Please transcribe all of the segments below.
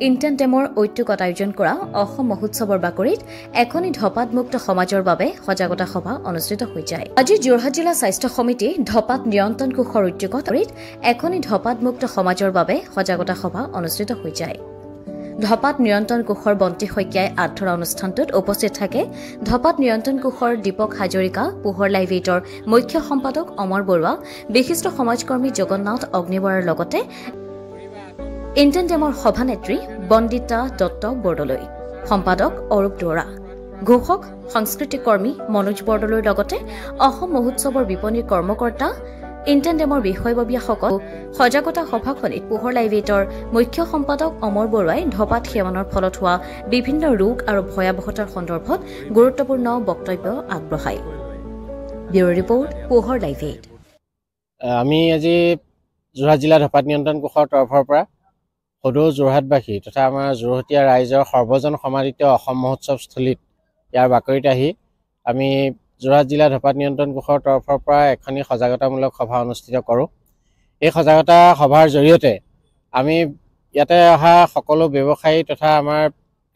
ইণ্টেণ্ডেমৰ ঐত্যকত আয়োজন কৰা অসম মহোৎসৱৰ বাকৰিত এখনি ধপাতমুক্ত সমাজৰ বাবে সজাগতা সভা অনুষ্ঠিত হৈ যায়। আজি যোৰহাট জিলা স্বাস্থ্য সমিতি ধপাত নিয়ন্ত্ৰণ কোষৰ ঐত্যকত এখনি ধপাতমুক্ত সমাজৰ বাবে সজাগতা সভা অনুষ্ঠিত হৈ যায়। ধপাত নিয়ন্ত্ৰণ কোষৰ বন্তি শইকীয়াই আঁত ধৰা অনুষ্ঠানটোত উপস্থিত থাকে ধপাত নিয়ন্ত্ৰণ কোষৰ দীপক হাজৰিকা, পোহৰ লাইভ এইটৰ মুখ্য সম্পাদক অমৰ বৰুৱা, বিশিষ্ট সমাজকৰ্মী জগন্নাথ অগ্নিবৰাৰ লগতে ইণ্টেণ্ডেমৰ সভানেত্ৰী বন্দিতা দত্ত বৰদলৈ, সম্পাদক অৰূপ দুৱৰা, ঘোষক সাংস্কৃতিক কৰ্মী মনোজ বৰদলৈৰ লগতে অসম মহোৎসৱৰ বিপণীৰ কৰ্মকৰ্তা ইণ্টেণ্ডেমৰ বিষয়ববীয়াসকল। সজাগতা সভাখনিত পোহৰ লাইভ এইটৰ মুখ্য সম্পাদক অমৰ বৰুৱাই ধপাত সেৱনৰ ফলত হোৱা বিভিন্ন ৰোগ আৰু ভয়াৱহতাৰ সন্দৰ্ভত গুৰুত্বপূৰ্ণ বক্তব্য আগবঢ়ায়। ব্যুৰ' ৰিপৰ্ট, পোহৰ লাইভ এইট। আমি আজি যোৰহাট জিলা ধপাত নিয়ন্ত্ৰণ কোষৰ তৰফৰ পৰা সদৌ যোৰহাটবাসী তথা আমাৰ যোৰহতীয়া ৰাইজৰ সৰ্বজন সমাদিত অসম মহোৎসৱস্থলীত ইয়াৰ বাকৰিত আহি আমি যোৰহাট জিলা ধপাত নিয়ন্ত্ৰণ কোষৰ তৰফৰ পৰা এখনি সজাগতামূলক সভা অনুষ্ঠিত কৰোঁ। এই সজাগতা সভাৰ জৰিয়তে আমি ইয়াতে অহা সকলো ব্যৱসায়ী তথা আমাৰ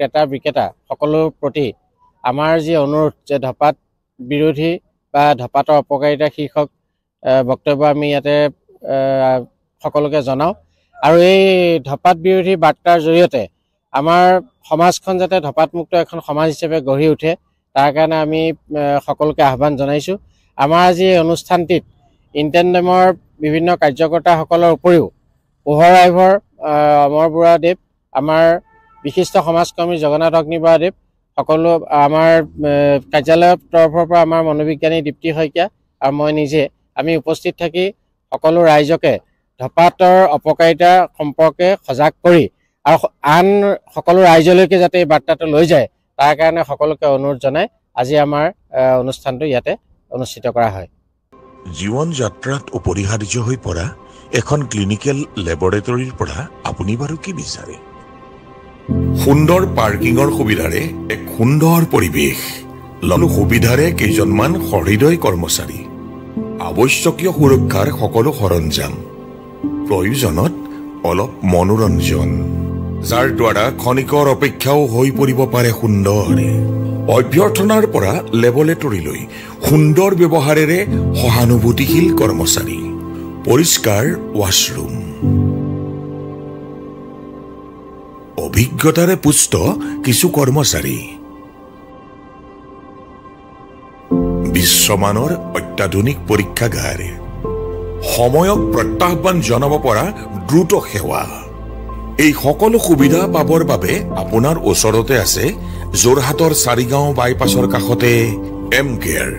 ক্ৰেতা বিক্ৰেতা সকলোৰ প্ৰতি আমাৰ যি অনুৰোধ যে ধপাত বিৰোধী বা ধপাতৰ অপকাৰিতা শীৰ্ষক বক্তব্য আমি ইয়াতে সকলোকে জনাওঁ আৰু এই ধপাত বিৰোধী বাৰ্তাৰ জৰিয়তে আমাৰ সমাজখন যাতে ধপাতমুক্ত এখন সমাজ হিচাপে গঢ়ি উঠে তাৰ কাৰণে আমি সকলোকে আহ্বান জনাইছোঁ। আমাৰ আজি এই অনুষ্ঠানটিত ইণ্টেণ্ডেমৰ বিভিন্ন কাৰ্যকৰ্তাসকলৰ উপৰিও পোহৰ লাইভৰ অমৰ বৰুৱাদেৱ, আমাৰ বিশিষ্ট সমাজকৰ্মী জগন্নাথ অগ্নিবৰাদেৱ, সকলো আমাৰ কাৰ্যালয়ৰ তৰফৰ পৰা আমাৰ মনোবিজ্ঞানী দীপ্তি শইকীয়া আৰু মই নিজে আমি উপস্থিত থাকি সকলো ৰাইজকে ধপাতৰ অপকাৰিতা সম্পৰ্কে সজাগ কৰি আৰু আন সকলো ৰাইজলৈকে যাতে এই বাৰ্তাটো লৈ যায় তাৰ কাৰণে সকলোকে অনুৰোধ জনাই আজি আমাৰ অনুষ্ঠানটো ইয়াতে অনুষ্ঠিত কৰা হয়। জীৱন যাত্ৰাত অপৰিহাৰ্য হৈ পৰা এখন ক্লিনিকেল লেবৰেটৰীৰ পৰা আপুনি বাৰু কি বিচাৰে? সুন্দৰ পাৰ্কিঙৰ সুবিধাৰে এক সুন্দৰ পৰিৱেশ, সুবিধাৰে কেইজনমান সহৃদয় কৰ্মচাৰী, আৱশ্যকীয় সুৰক্ষাৰ সকলো সৰঞ্জাম, প্ৰয়োজনত অলপ মনোৰঞ্জন, যাৰ দ্বাৰা ক্ষণিকৰ অপেক্ষাও হৈ পৰিব পাৰে সুন্দৰ। অভ্যৰ্থনাৰ পৰা লেবৰেটৰীলৈ সুন্দৰ ব্যৱহাৰেৰে সহানুভূতিশীল কৰ্মচাৰী, পৰিষ্কাৰ ৱাছৰুম, অভিজ্ঞতাৰে পুষ্ট কিছু কৰ্মচাৰী, বিশ্বমানৰ অত্যাধুনিক পৰীক্ষাগাৰ, সময়ক প্ৰত্যাহ্বান জনাব পৰা দ্ৰুত সেৱা। এই সকলো সুবিধা পাবৰ বাবে আপোনাৰ ওচৰতে আছে যোৰহাটৰ চাৰিগাঁও বাইপাছৰ কাষতে এম কেয়াৰ।